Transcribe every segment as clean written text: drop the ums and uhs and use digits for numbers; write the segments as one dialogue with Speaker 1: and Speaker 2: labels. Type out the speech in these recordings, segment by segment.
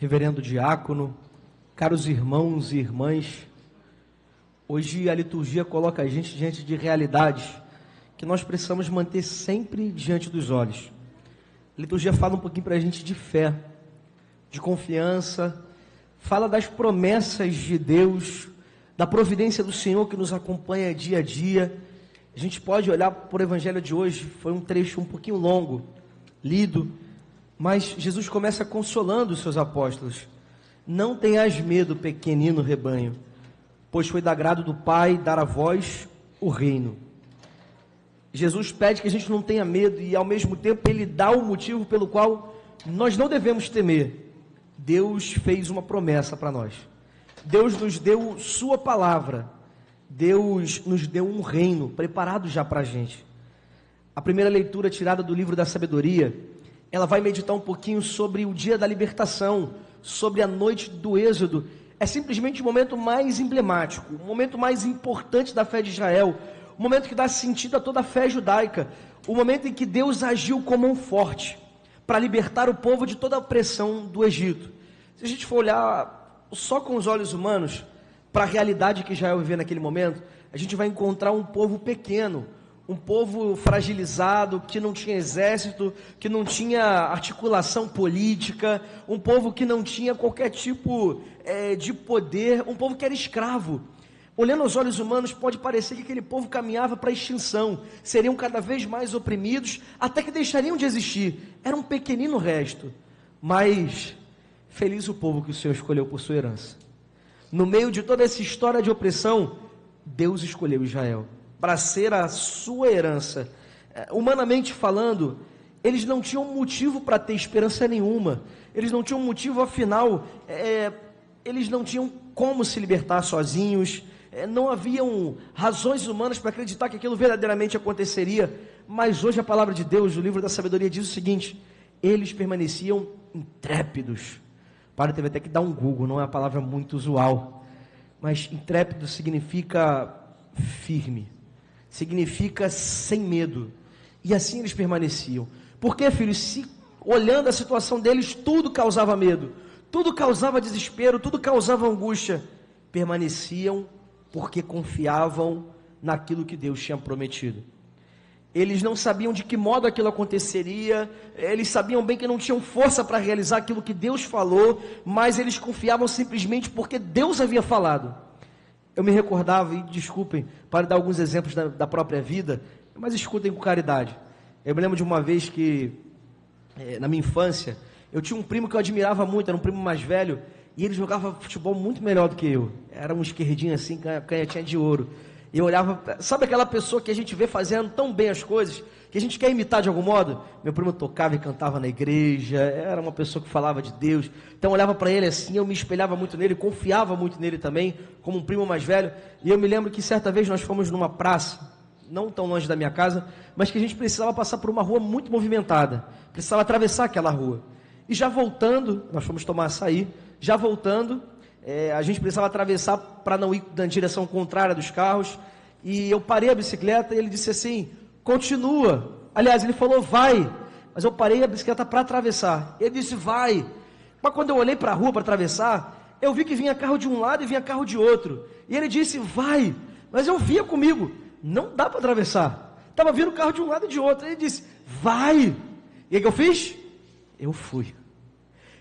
Speaker 1: reverendo diácono, caros irmãos e irmãs, hoje a liturgia coloca a gente diante de realidades que nós precisamos manter sempre diante dos olhos. A liturgia fala um pouquinho para a gente de fé, de confiança, fala das promessas de Deus, da providência do Senhor que nos acompanha dia a dia. A gente pode olhar para o Evangelho de hoje, foi um trecho um pouquinho longo, lido, mas Jesus começa consolando os seus apóstolos. Não tenhas medo, pequenino rebanho, pois foi do agrado do Pai dar a vós o reino. Jesus pede que a gente não tenha medo e ao mesmo tempo Ele dá o motivo pelo qual nós não devemos temer. Deus fez uma promessa para nós. Deus nos deu sua palavra. Deus nos deu um reino preparado já para a gente. A primeira leitura tirada do livro da sabedoria, ela vai meditar um pouquinho sobre o dia da libertação, sobre a noite do êxodo. É simplesmente o momento mais emblemático, o momento mais importante da fé de Israel, o momento que dá sentido a toda a fé judaica, o momento em que Deus agiu como um forte para libertar o povo de toda a opressão do Egito. Se a gente for olhar só com os olhos humanos para a realidade que Israel vivia naquele momento, a gente vai encontrar um povo pequeno, um povo fragilizado, que não tinha exército, que não tinha articulação política, um povo que não tinha qualquer tipo de poder, um povo que era escravo. Olhando aos olhos humanos, pode parecer que aquele povo caminhava para a extinção, seriam cada vez mais oprimidos, até que deixariam de existir. Era um pequenino resto, mas feliz o povo que o Senhor escolheu por sua herança. No meio de toda essa história de opressão, Deus escolheu Israel para ser a sua herança. Humanamente falando, eles não tinham motivo para ter esperança nenhuma, eles não tinham motivo, afinal, eles não tinham como se libertar sozinhos, não haviam razões humanas para acreditar que aquilo verdadeiramente aconteceria. Mas hoje a palavra de Deus, o livro da sabedoria, diz o seguinte: eles permaneciam intrépidos. Teve até que dar um Google, não é uma palavra muito usual, mas intrépido significa firme, significa sem medo, e assim eles permaneciam. Por quê, filhos? Se olhando a situação deles, tudo causava medo, tudo causava desespero, tudo causava angústia, permaneciam porque confiavam naquilo que Deus tinha prometido. Eles não sabiam de que modo aquilo aconteceria, eles sabiam bem que não tinham força para realizar aquilo que Deus falou, mas eles confiavam simplesmente porque Deus havia falado. Eu me recordava, e desculpem, para dar alguns exemplos da própria vida, mas escutem com caridade. Eu me lembro de uma vez que, na minha infância, eu tinha um primo que eu admirava muito, era um primo mais velho, e ele jogava futebol muito melhor do que eu. Era um esquerdinho assim, canhotinha de ouro. E eu olhava, sabe aquela pessoa que a gente vê fazendo tão bem as coisas, que a gente quer imitar de algum modo? Meu primo tocava e cantava na igreja, era uma pessoa que falava de Deus. Então eu olhava para ele assim, eu me espelhava muito nele, confiava muito nele também, como um primo mais velho. E eu me lembro que certa vez nós fomos numa praça, não tão longe da minha casa, mas que a gente precisava passar por uma rua muito movimentada, precisava atravessar aquela rua. E já voltando, nós fomos tomar açaí, já voltando, a gente precisava atravessar para não ir na direção contrária dos carros, e eu parei a bicicleta e ele disse assim: continua. Aliás, ele falou vai, mas eu parei a bicicleta para atravessar. Ele disse vai, mas quando eu olhei para a rua para atravessar, eu vi que vinha carro de um lado e vinha carro de outro, e ele disse vai, mas eu via comigo, não dá para atravessar, estava vindo carro de um lado e de outro. Ele disse vai, e aí que eu fiz? Eu fui.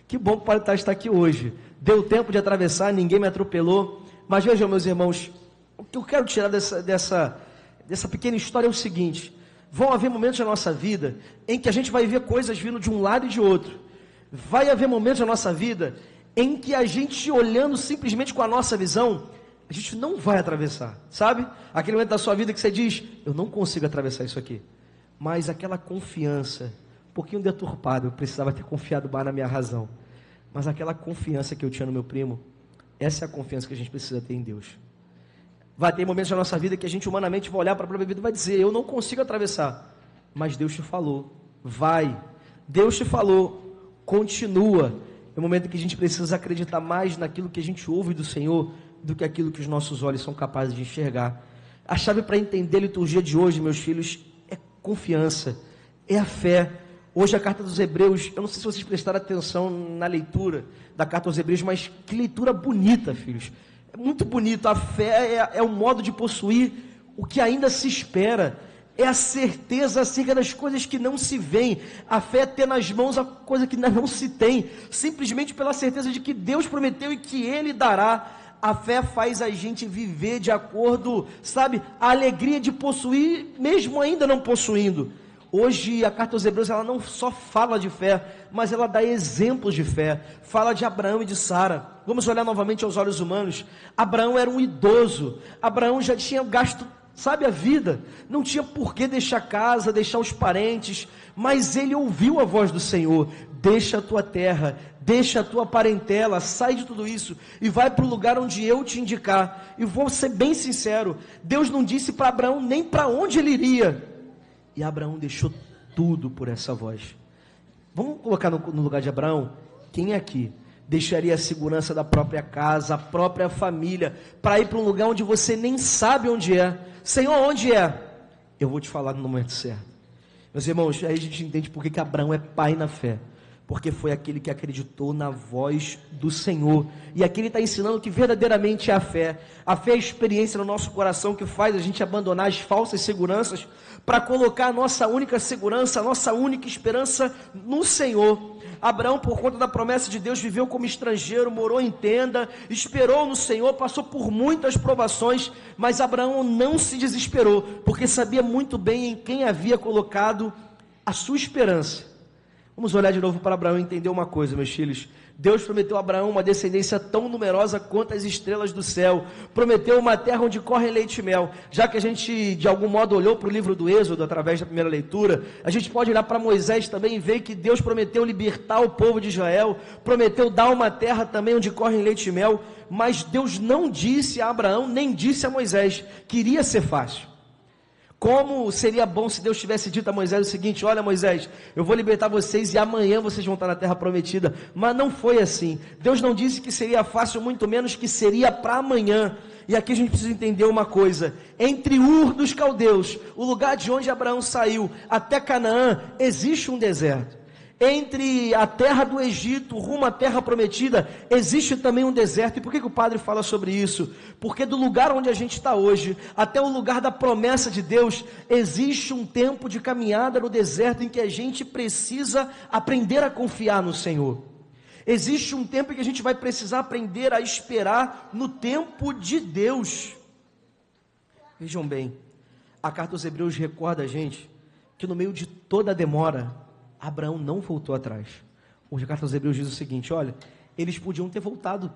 Speaker 1: Que bom que o Padre está aqui hoje. Deu tempo de atravessar, ninguém me atropelou. Mas vejam, meus irmãos, o que eu quero tirar dessa pequena história é o seguinte: vão haver momentos na nossa vida em que a gente vai ver coisas vindo de um lado e de outro. Vai haver momentos na nossa vida em que a gente, olhando simplesmente com a nossa visão, a gente não vai atravessar, sabe? Aquele momento da sua vida que você diz: eu não consigo atravessar isso aqui. Mas aquela confiança, um pouquinho deturpada, eu precisava ter confiado mais na minha razão. Mas aquela confiança que eu tinha no meu primo, essa é a confiança que a gente precisa ter em Deus. Vai ter momentos na nossa vida que a gente humanamente vai olhar para a própria vida e vai dizer: eu não consigo atravessar. Mas Deus te falou, vai. Deus te falou, continua. É o momento que a gente precisa acreditar mais naquilo que a gente ouve do Senhor do que aquilo que os nossos olhos são capazes de enxergar. A chave para entender a liturgia de hoje, meus filhos, é confiança, é a fé. Hoje a carta dos Hebreus, eu não sei se vocês prestaram atenção na leitura da carta aos Hebreus, mas que leitura bonita, filhos. É muito bonito. A fé é o modo de possuir o que ainda se espera. É a certeza acerca das coisas que não se veem. A fé é ter nas mãos a coisa que ainda não se tem, simplesmente pela certeza de que Deus prometeu e que Ele dará. A fé faz a gente viver de acordo, sabe, a alegria de possuir, mesmo ainda não possuindo. Hoje a carta aos Hebreus, ela não só fala de fé, mas ela dá exemplos de fé. Fala de Abraão e de Sara. Vamos olhar novamente aos olhos humanos. Abraão era um idoso. Abraão já tinha gasto, sabe, a vida. Não tinha por que deixar casa, deixar os parentes. Mas ele ouviu a voz do Senhor. Deixa a tua terra, deixa a tua parentela, sai de tudo isso e vai para o lugar onde eu te indicar. E vou ser bem sincero, Deus não disse para Abraão nem para onde ele iria. E Abraão deixou tudo por essa voz. Vamos colocar no lugar de Abraão? Quem aqui deixaria a segurança da própria casa, a própria família, para ir para um lugar onde você nem sabe onde é? Senhor, onde é? Eu vou te falar no momento certo. Meus irmãos, aí a gente entende por que Abraão é pai na fé. Porque foi aquele que acreditou na voz do Senhor. E aqui ele está ensinando que verdadeiramente é a fé. A fé é a experiência no nosso coração que faz a gente abandonar as falsas seguranças para colocar a nossa única segurança, a nossa única esperança no Senhor. Abraão, por conta da promessa de Deus, viveu como estrangeiro, morou em tenda, esperou no Senhor, passou por muitas provações, mas Abraão não se desesperou, porque sabia muito bem em quem havia colocado a sua esperança. Vamos olhar de novo para Abraão e entender uma coisa, meus filhos. Deus prometeu a Abraão uma descendência tão numerosa quanto as estrelas do céu. Prometeu uma terra onde corre leite e mel. Já que a gente, de algum modo, olhou para o livro do Êxodo, através da primeira leitura, a gente pode olhar para Moisés também e ver que Deus prometeu libertar o povo de Israel, prometeu dar uma terra também onde corre leite e mel, mas Deus não disse a Abraão, nem disse a Moisés, que iria ser fácil. Como seria bom se Deus tivesse dito a Moisés o seguinte: olha, Moisés, eu vou libertar vocês e amanhã vocês vão estar na terra prometida. Mas não foi assim. Deus não disse que seria fácil, muito menos que seria para amanhã. E aqui a gente precisa entender uma coisa: entre Ur dos Caldeus, o lugar de onde Abraão saiu, até Canaã, existe um deserto. Entre a terra do Egito rumo à terra prometida, existe também um deserto. E por que o padre fala sobre isso? Porque do lugar onde a gente está hoje, até o lugar da promessa de Deus, existe um tempo de caminhada no deserto em que a gente precisa aprender a confiar no Senhor. Existe um tempo em que a gente vai precisar aprender a esperar no tempo de Deus. Vejam bem, a carta aos Hebreus recorda a gente que no meio de toda a demora, Abraão não voltou atrás. Hoje a carta aos Hebreus diz o seguinte: olha, eles podiam ter voltado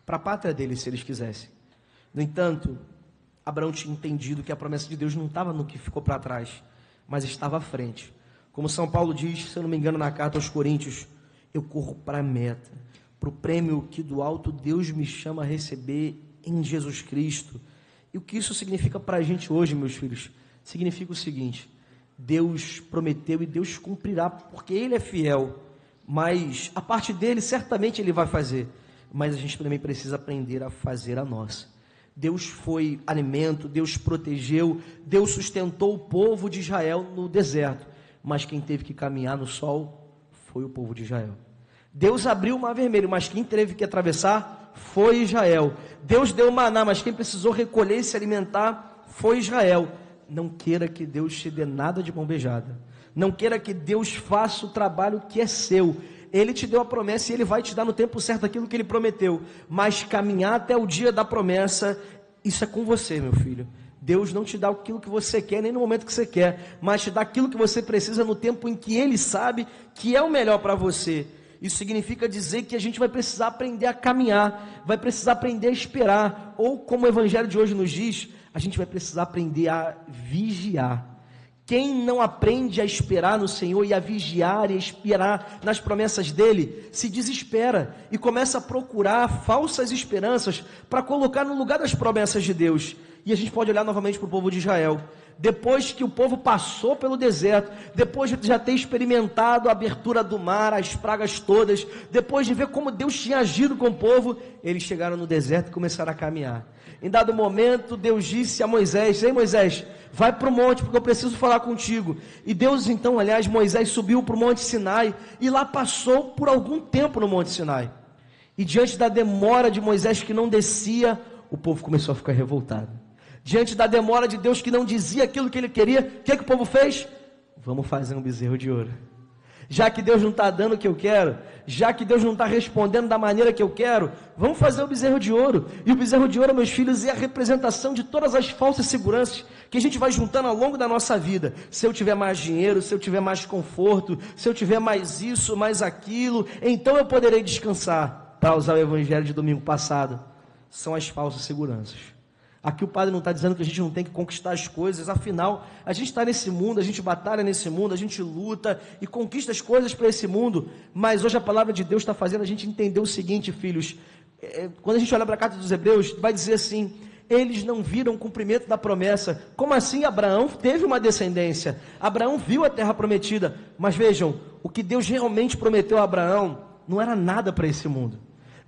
Speaker 1: para a pátria deles se eles quisessem. No entanto, Abraão tinha entendido que a promessa de Deus não estava no que ficou para trás, mas estava à frente. Como São Paulo diz, se eu não me engano, na carta aos Coríntios: eu corro para a meta, para o prêmio que do alto Deus me chama a receber em Jesus Cristo. E o que isso significa para a gente hoje, meus filhos? Significa o seguinte: Deus prometeu e Deus cumprirá, porque Ele é fiel, mas a parte dele certamente Ele vai fazer, mas a gente também precisa aprender a fazer a nossa. Deus foi alimento, Deus protegeu, Deus sustentou o povo de Israel no deserto, mas quem teve que caminhar no sol foi o povo de Israel. Deus abriu o mar vermelho, mas quem teve que atravessar foi Israel. Deus deu maná, mas quem precisou recolher e se alimentar foi Israel. Não queira que Deus te dê nada de mão beijada. Não queira que Deus faça o trabalho que é seu. Ele te deu a promessa e Ele vai te dar no tempo certo aquilo que Ele prometeu. Mas caminhar até o dia da promessa, isso é com você, meu filho. Deus não te dá aquilo que você quer, nem no momento que você quer, mas te dá aquilo que você precisa no tempo em que Ele sabe que é o melhor para você. Isso significa dizer que a gente vai precisar aprender a caminhar, vai precisar aprender a esperar, ou como o Evangelho de hoje nos diz, a gente vai precisar aprender a vigiar. Quem não aprende a esperar no Senhor e a vigiar e a esperar nas promessas dEle, se desespera e começa a procurar falsas esperanças para colocar no lugar das promessas de Deus. E a gente pode olhar novamente para o povo de Israel. depois que o povo passou pelo deserto, depois de já ter experimentado a abertura do mar, as pragas todas, depois de ver como Deus tinha agido com o povo, eles chegaram no deserto e começaram a caminhar. Em dado momento, Deus disse a Moisés: ei Moisés, vai para o monte, porque eu preciso falar contigo. E Deus então, aliás, Moisés subiu para o Monte Sinai, e lá passou por algum tempo no Monte Sinai. E diante da demora de Moisés que não descia, o povo começou a ficar revoltado. Diante da demora de Deus que não dizia aquilo que ele queria, o que o povo fez? Vamos fazer um bezerro de ouro. Já que Deus não está dando o que eu quero, já que Deus não está respondendo da maneira que eu quero, vamos fazer o bezerro de ouro. E o bezerro de ouro, meus filhos, é a representação de todas as falsas seguranças que a gente vai juntando ao longo da nossa vida. Se eu tiver mais dinheiro, se eu tiver mais conforto, se eu tiver mais isso, mais aquilo, então eu poderei descansar. Para usar o evangelho de domingo passado, são as falsas seguranças. Aqui o padre não está dizendo que a gente não tem que conquistar as coisas, afinal, a gente está nesse mundo, a gente batalha nesse mundo, a gente luta e conquista as coisas para esse mundo, mas hoje a palavra de Deus está fazendo a gente entender o seguinte, filhos, quando a gente olha para a carta dos Hebreus, vai dizer assim: eles não viram o cumprimento da promessa. Como assim? Abraão teve uma descendência, Abraão viu a terra prometida, mas vejam, o que Deus realmente prometeu a Abraão não era nada para esse mundo.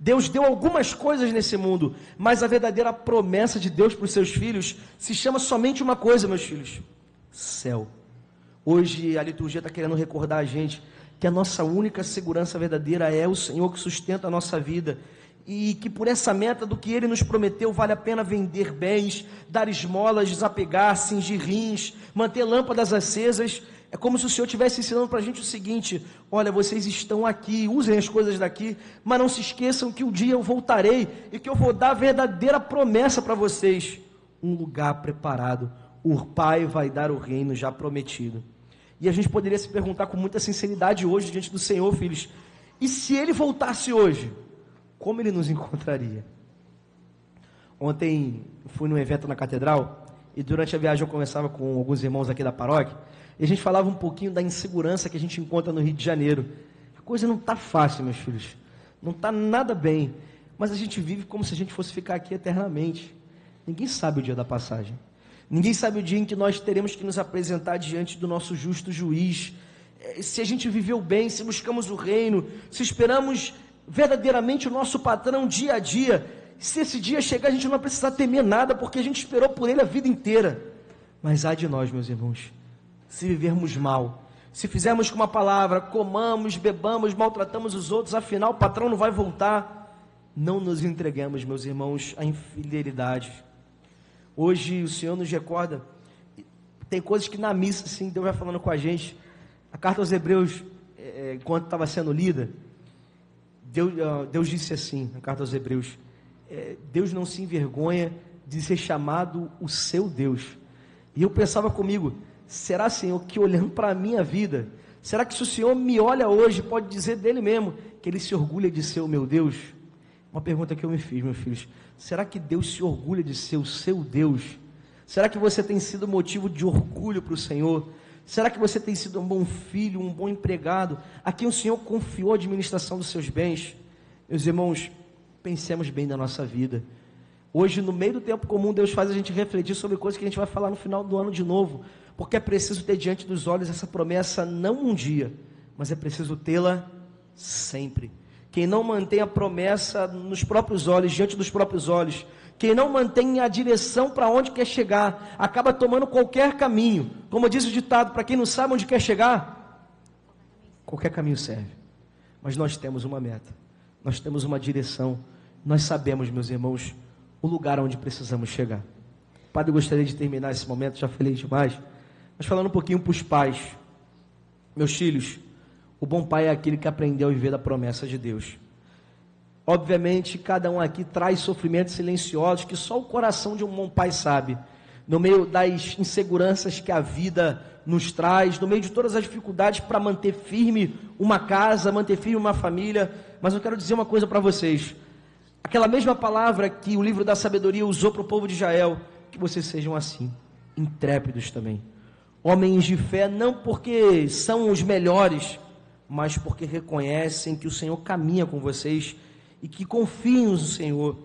Speaker 1: Deus deu algumas coisas nesse mundo, mas a verdadeira promessa de Deus para os seus filhos se chama somente uma coisa, meus filhos: céu. Hoje a liturgia está querendo recordar a gente que a nossa única segurança verdadeira é o Senhor que sustenta a nossa vida, e que por essa meta do que Ele nos prometeu vale a pena vender bens, dar esmolas, desapegar, cingir rins, manter lâmpadas acesas. É como se o Senhor estivesse ensinando para a gente o seguinte: olha, vocês estão aqui, usem as coisas daqui, mas não se esqueçam que um dia eu voltarei, e que eu vou dar a verdadeira promessa para vocês, um lugar preparado. O Pai vai dar o reino já prometido. E a gente poderia se perguntar com muita sinceridade hoje diante do Senhor, filhos: e se Ele voltasse hoje, como Ele nos encontraria? Ontem fui num evento na catedral, e durante a viagem eu conversava com alguns irmãos aqui da paróquia, e a gente falava um pouquinho da insegurança que a gente encontra no Rio de Janeiro. A coisa não está fácil, meus filhos, não está nada bem, mas a gente vive como se a gente fosse ficar aqui eternamente. Ninguém sabe o dia da passagem, ninguém sabe o dia em que nós teremos que nos apresentar diante do nosso justo juiz. Se a gente viveu bem, se buscamos o reino, se esperamos verdadeiramente o nosso patrão dia a dia, se esse dia chegar a gente não vai precisar temer nada, porque a gente esperou por ele a vida inteira. Mas ai de nós, meus irmãos, se vivermos mal, se fizermos com uma palavra, comamos, bebamos, maltratamos os outros, afinal o patrão não vai voltar. Não nos entreguemos, meus irmãos, à infidelidade. Hoje o Senhor nos recorda, tem coisas que na missa, assim, Deus vai falando com a gente. A carta aos Hebreus, enquanto estava sendo lida, Deus disse assim, na carta aos Hebreus: Deus não se envergonha de ser chamado o seu Deus. E eu pensava comigo: será, Senhor, que olhando para a minha vida, será que se o Senhor me olha hoje, pode dizer dele mesmo que ele se orgulha de ser o meu Deus? Uma pergunta que eu me fiz, meus filhos: será que Deus se orgulha de ser o seu Deus? Será que você tem sido motivo de orgulho para o Senhor? Será que você tem sido um bom filho, um bom empregado, a quem o Senhor confiou a administração dos seus bens? Meus irmãos, pensemos bem na nossa vida. Hoje, no meio do tempo comum, Deus faz a gente refletir sobre coisas que a gente vai falar no final do ano de novo, porque é preciso ter diante dos olhos essa promessa não um dia, mas é preciso tê-la sempre. Quem não mantém a promessa nos próprios olhos, diante dos próprios olhos, quem não mantém a direção para onde quer chegar, acaba tomando qualquer caminho. Como diz o ditado, para quem não sabe onde quer chegar, qualquer caminho serve. Mas nós temos uma meta, nós temos uma direção, nós sabemos, meus irmãos, o lugar onde precisamos chegar. Padre, eu gostaria de terminar esse momento, já falei demais, mas falando um pouquinho para os pais. Meus filhos, o bom pai é aquele que aprendeu a viver da promessa de Deus. Obviamente, cada um aqui traz sofrimentos silenciosos que só o coração de um bom pai sabe. No meio das inseguranças que a vida nos traz, no meio de todas as dificuldades para manter firme uma casa, manter firme uma família. Mas eu quero dizer uma coisa para vocês. Aquela mesma palavra que o livro da sabedoria usou para o povo de Israel, que vocês sejam assim, intrépidos também. Homens de fé, não porque são os melhores, mas porque reconhecem que o Senhor caminha com vocês e que confiem no Senhor.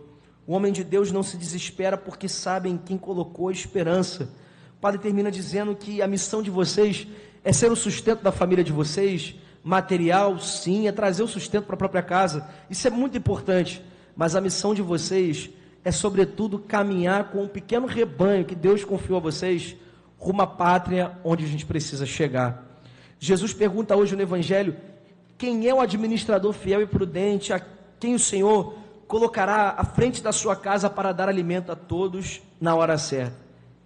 Speaker 1: O homem de Deus não se desespera porque sabe em quem colocou a esperança. O padre termina dizendo que a missão de vocês é ser o sustento da família de vocês, material, sim, é trazer o sustento para a própria casa, isso é muito importante, mas a missão de vocês é, sobretudo, caminhar com um pequeno rebanho que Deus confiou a vocês, rumo à pátria onde a gente precisa chegar. Jesus pergunta hoje no Evangelho, quem é o administrador fiel e prudente, a quem o Senhor colocará à frente da sua casa para dar alimento a todos na hora certa?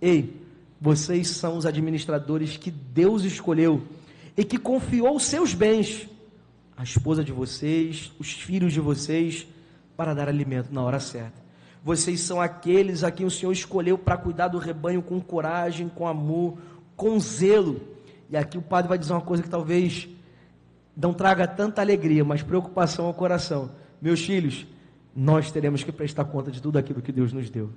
Speaker 1: Ei, vocês são os administradores que Deus escolheu e que confiou os seus bens, a esposa de vocês, os filhos de vocês, para dar alimento na hora certa. Vocês são aqueles a quem o Senhor escolheu para cuidar do rebanho com coragem, com amor, com zelo. E aqui o padre vai dizer uma coisa que talvez não traga tanta alegria, mas preocupação ao coração. Meus filhos, nós teremos que prestar conta de tudo aquilo que Deus nos deu.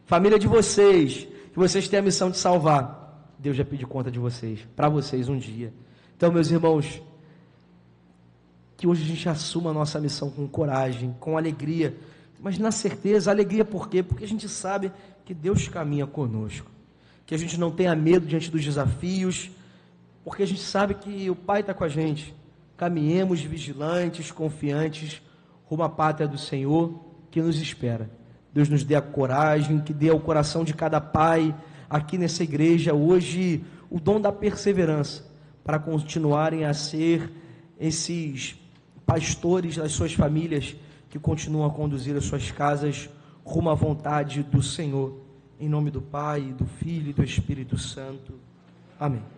Speaker 1: Família de vocês, que vocês têm a missão de salvar, Deus já pediu conta de vocês, para vocês um dia. Então, meus irmãos, que hoje a gente assuma a nossa missão com coragem, com alegria, mas na certeza. Alegria por quê? Porque a gente sabe que Deus caminha conosco, que a gente não tenha medo diante dos desafios, porque a gente sabe que o Pai está com a gente. Caminhemos vigilantes, confiantes, rumo à pátria do Senhor que nos espera. Deus nos dê a coragem, que dê ao coração de cada pai aqui nessa igreja hoje o dom da perseverança, para continuarem a ser esses pastores das suas famílias, que continuam a conduzir as suas casas rumo à vontade do Senhor. Em nome do Pai, do Filho e do Espírito Santo. Amém.